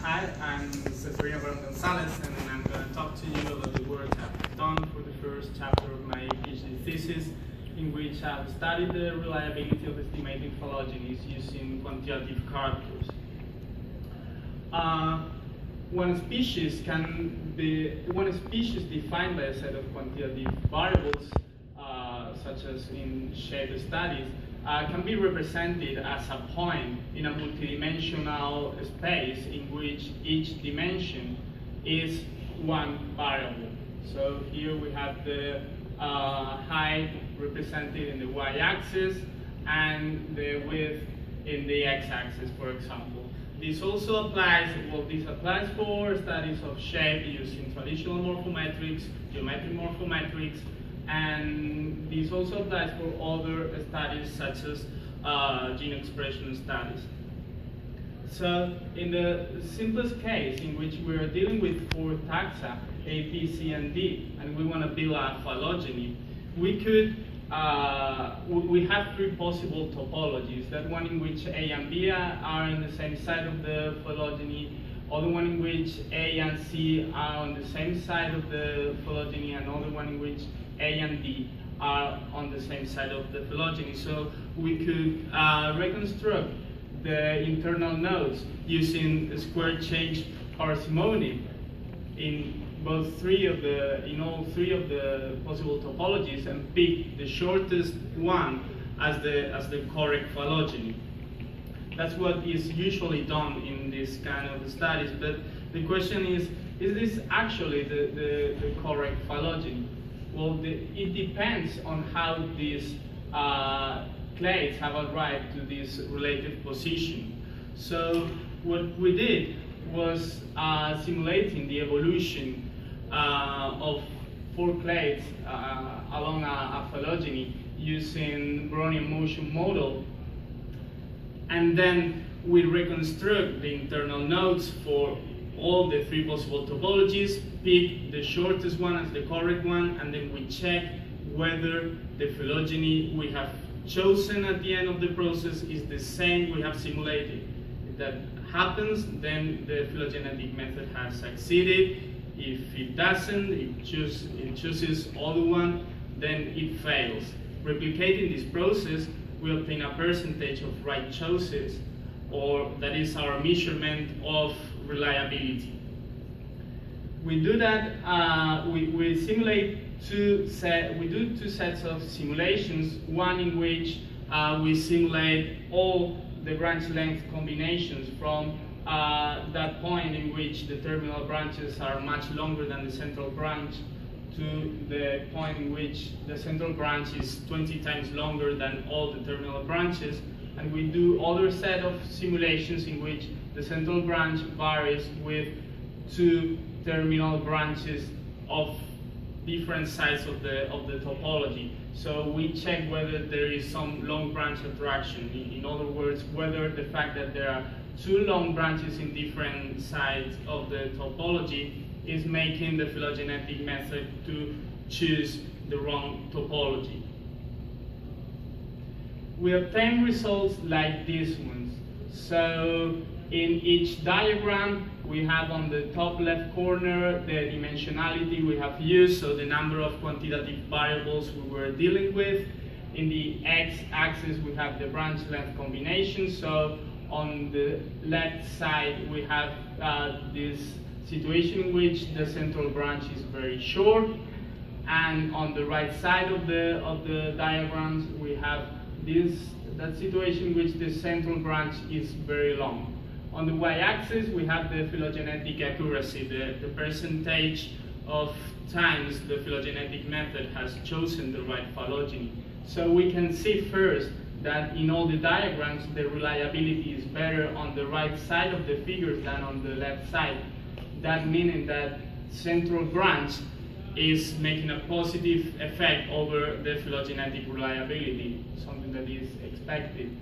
Hi, I'm Ceferino Varón González, and I'm going to talk to you about the work I've done for the first chapter of my PhD thesis, in which I've studied the reliability of estimating phylogenies using quantitative characters. One species defined by a set of quantitative variables, such as in shape studies, can be represented as a point in a multidimensional space in which each dimension is one variable. So here we have the height represented in the y-axis and the width in the x-axis, for example. This also applies, this applies for studies of shape using traditional morphometrics, geometric morphometrics, and this also applies for other studies such as gene expression studies. So in the simplest case, in which we are dealing with 4 taxa, A, B, C, and D, and we want to build a phylogeny, we could we have 3 possible topologies. That one in which A and B are on the same side of the phylogeny, other one in which A and C are on the same side of the phylogeny, and another one in which A and D are on the same side of the phylogeny. So we could reconstruct the internal nodes using square change parsimony in all 3 of the possible topologies, and pick the shortest one as the correct phylogeny. That's what is usually done in this kind of studies. But the question is this actually the correct phylogeny? Well, it depends on how these clades have arrived to this relative position. So what we did was simulating the evolution of 4 clades along a phylogeny using Brownian motion model, and then we reconstruct the internal nodes for all the 3 possible topologies, pick the shortest one as the correct one, and then we check whether the phylogeny we have chosen at the end of the process is the same we have simulated. If that happens, then the phylogenetic method has succeeded. If it doesn't, it chooses other one, then it fails. Replicating this process, we obtain a percentage of right choices, or that is our measurement of reliability. We do that. We simulate we do 2 sets of simulations. One in which we simulate all the branch length combinations from that point in which the terminal branches are much longer than the central branch to the point in which the central branch is 20 times longer than all the terminal branches. And we do other set of simulations in which the central branch varies with 2 terminal branches of different sides of the topology. So we check whether there is some long branch attraction. In other words, whether the fact that there are 2 long branches in different sides of the topology is making the phylogenetic method to choose the wrong topology. We obtain results like these ones. So in each diagram, we have on the top left corner the dimensionality we have used, so the number of quantitative variables we were dealing with. In the x-axis, we have the branch length combination. So on the left side, we have this situation in which the central branch is very short, and on the right side of the diagrams, we have that situation in which the central branch is very long. On the y-axis, we have the phylogenetic accuracy, the percentage of times the phylogenetic method has chosen the right phylogeny. So we can see first that in all the diagrams, the reliability is better on the right side of the figures than on the left side. That meaning that central branch is making a positive effect over the phylogenetic reliability, something that is expected.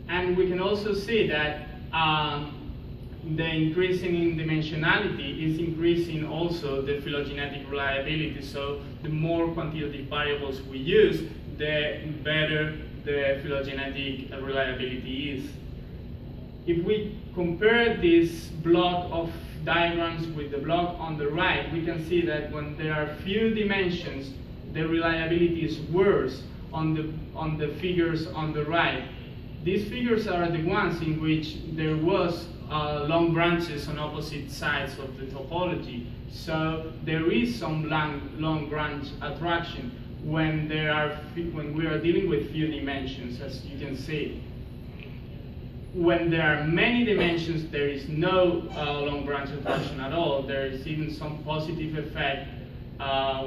And we can also see that the increasing in dimensionality is increasing also the phylogenetic reliability. So the more quantitative variables we use, the better the phylogenetic reliability is. if we compare this block of diagrams with the block on the right, we can see that when there are few dimensions, the reliability is worse on the figures on the right. These figures are the ones in which there was long branches on opposite sides of the topology. So there is some long branch attraction when we are dealing with few dimensions, as you can see. When there are many dimensions, there is no long branch attraction at all. There is even some positive effect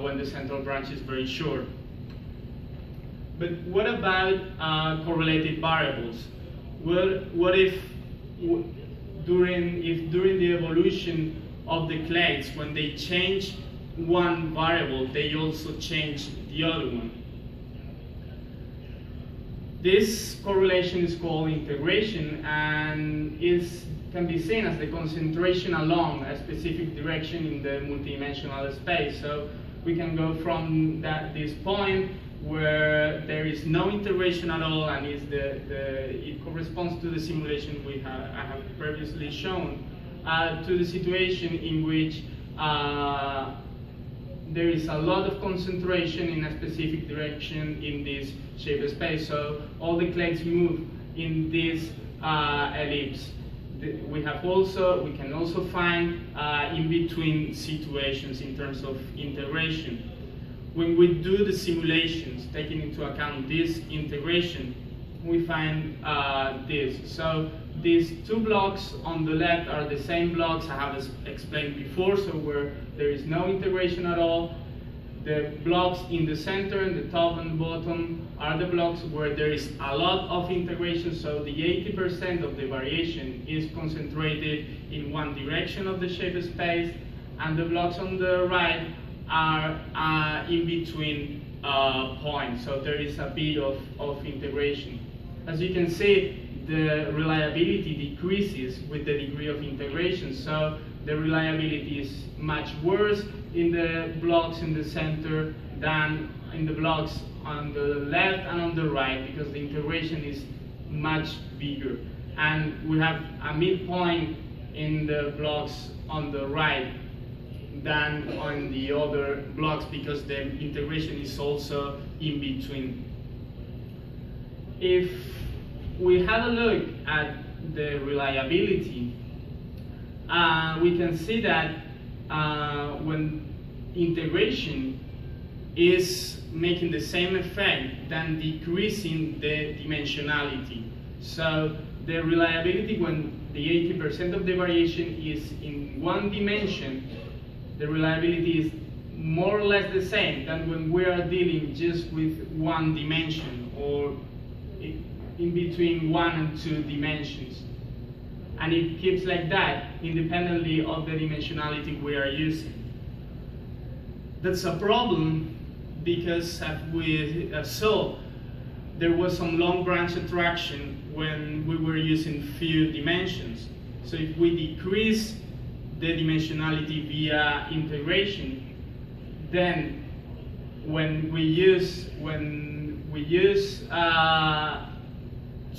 when the central branch is very short. But what about correlated variables? What if during the evolution of the clades, when they change one variable, they also change the other one? This correlation is called integration, and can be seen as the concentration along a specific direction in the multidimensional space. So we can go from this point where there is no integration at all, and it corresponds to the simulation I have previously shown, to the situation in which there is a lot of concentration in a specific direction in this shape space. So all the clades move in this ellipse. We can also find in-between situations in terms of integration. When we do the simulations, taking into account this integration, we find this. So these two blocks on the left are the same blocks I have explained before, so where there is no integration at all. The blocks in the center, and the top and bottom, are the blocks where there is a lot of integration, so the 80% of the variation is concentrated in one direction of the shape space, and the blocks on the right are in between points, so there is a bit of integration. As you can see, the reliability decreases with the degree of integration, so the reliability is much worse in the blocks in the center than in the blocks on the left and on the right, because the integration is much bigger. And we have a midpoint in the blocks on the right than on the other blocks, because the integration is also in between. If we have a look at the reliability, we can see that when integration is making the same effect than decreasing the dimensionality. So the reliability, when the 80% of the variation is in one dimension, the reliability is more or less the same than when we are dealing just with one dimension, or in between 1 and 2 dimensions. And it keeps like that independently of the dimensionality we are using. That's a problem because, as we saw, there was some long branch attraction when we were using few dimensions. So if we decrease the dimensionality via integration, then when we use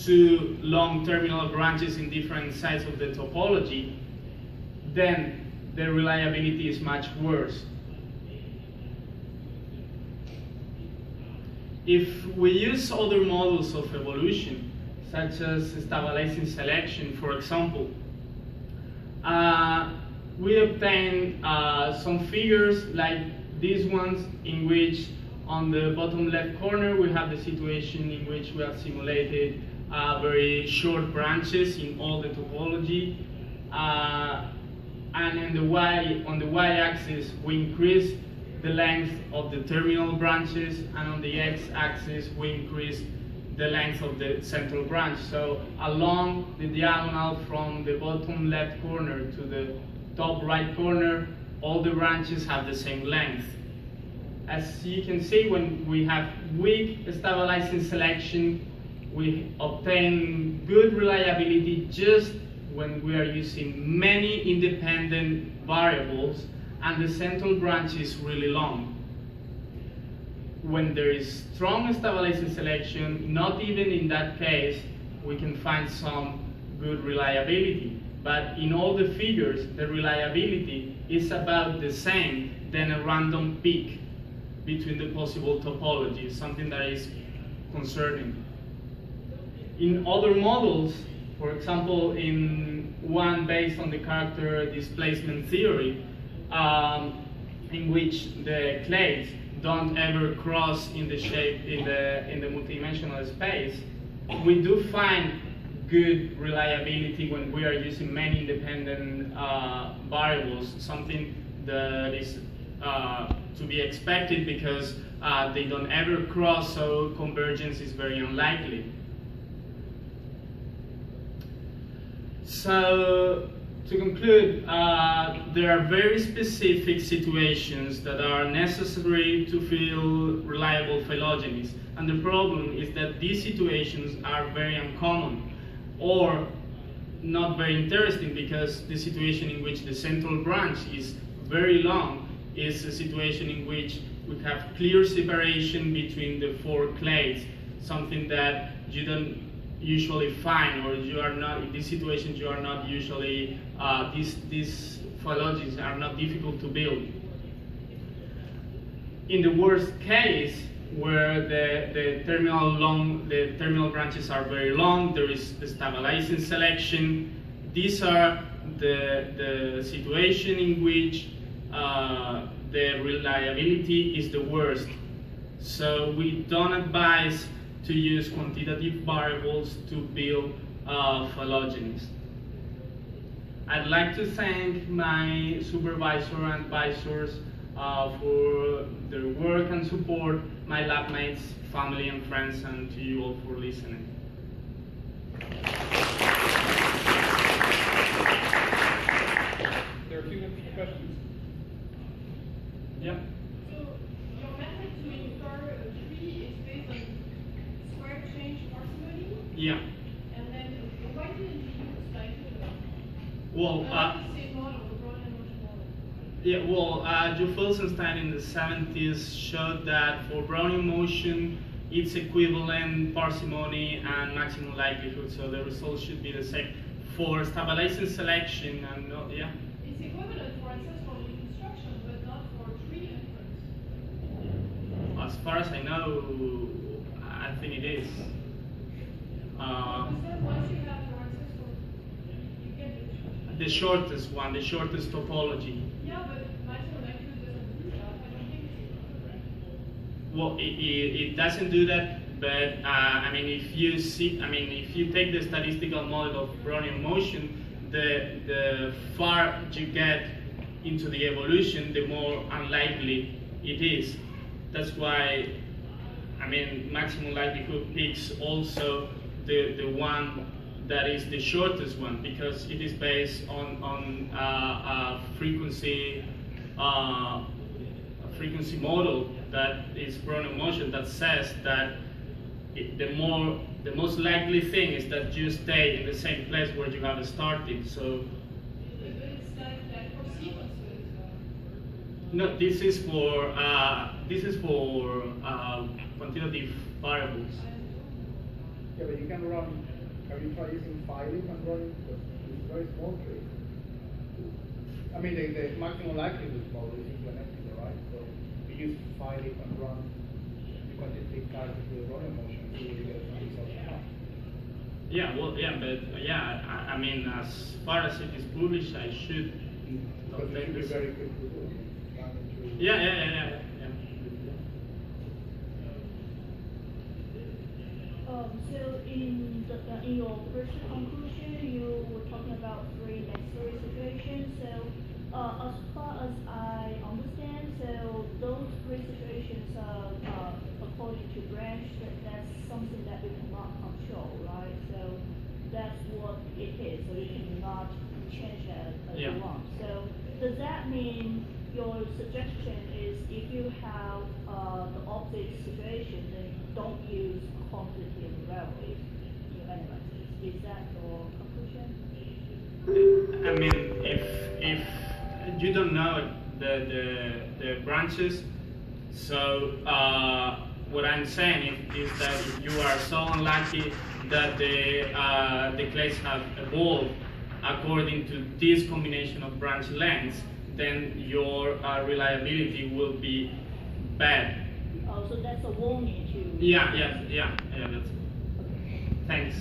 two long terminal branches in different sides of the topology, then the reliability is much worse. If we use other models of evolution, such as stabilizing selection, for example, we obtain some figures like these ones, in which on the bottom left corner we have the situation in which we have simulated very short branches in all the topology, and on the y-axis we increase the length of the terminal branches, and on the x-axis we increase the length of the central branch. So along the diagonal from the bottom left corner to the top right corner, all the branches have the same length. As you can see, when we have weak stabilizing selection, we obtain good reliability just when we are using many independent variables and the central branch is really long. When there is strong stabilizing selection, not even in that case, we can find some good reliability. But in all the figures, the reliability is about the same than a random peak between the possible topologies, something that is concerning. In other models, for example, in one based on the character displacement theory, in which the clades don't ever cross in the shape in the multidimensional space, we do find good reliability when we are using many independent variables, something that is to be expected because they don't ever cross, so convergence is very unlikely. So, to conclude, there are very specific situations that are necessary to feel reliable phylogenies, and the problem is that these situations are very uncommon or not very interesting, because the situation in which the central branch is very long is a situation in which we have clear separation between the four clades, something that you don't usually find, or you are not, in these situations you are not usually, these phylogenies are not difficult to build. In the worst case, where the terminal branches are very long, there is the stabilizing selection. These are the situation in which the reliability is the worst. So we don't advise to use quantitative variables to build phylogenies. I'd like to thank my supervisor and advisors for their work and support, my lab mates, family and friends, and to you all for listening. There are a few questions. Yeah. So your method to infer a tree is based on square change parsimony? Yeah. And then why didn't you use like Well, the same model, the Varón model? yeah, well, Joe Felsenstein in the 70s showed that for Brownian motion, it's equivalent parsimony and maximum likelihood, so the results should be the same. For stabilizing selection, and yeah. It's equivalent for ancestral reconstruction, but not for tree inference. As far as I know, I think it is. Because then once you have your ancestral, you get The shortest one, the shortest topology. Yeah, but maximum likelihood doesn't do that. I don't think it's equivalent. Well, it doesn't do that, but I mean, if you take the statistical model of Brownian motion, the far you get into the evolution, the more unlikely it is. That's why, I mean, maximum likelihood picks also the one that is the shortest one, because it is based on a frequency model that is Brownian motion that says that the most likely thing is that you stay in the same place where you have started. So It's like for sequences. no, this is for quantitative variables. Yeah, but you can run. Have you tried using phylogenies and running? Because it's a very small tree. I mean, the maximum likelihood model is implemented, right? So you use phylogenies and run the quantitative character to the Varón motion, so you get a result. Yeah, well, yeah, but yeah, I mean, as far as it is published, I should. Because it should be very quick to do. Yeah. So in your first conclusion, you were talking about three necessary situations. So as far as I understand, so those three situations are according to branch, that's something that we cannot control, right? So that's what it is. So you cannot change that as you want. So does that mean your suggestion is if you have the opposite situation, then don't use quantitative variables in your analysis? Is that your conclusion? I mean, if you don't know the branches, so what I'm saying is that if you are so unlucky that the clades have a evolve according to this combination of branch lengths, then your reliability will be bad. Oh, so that's a warning to. Yeah, that's. Thanks.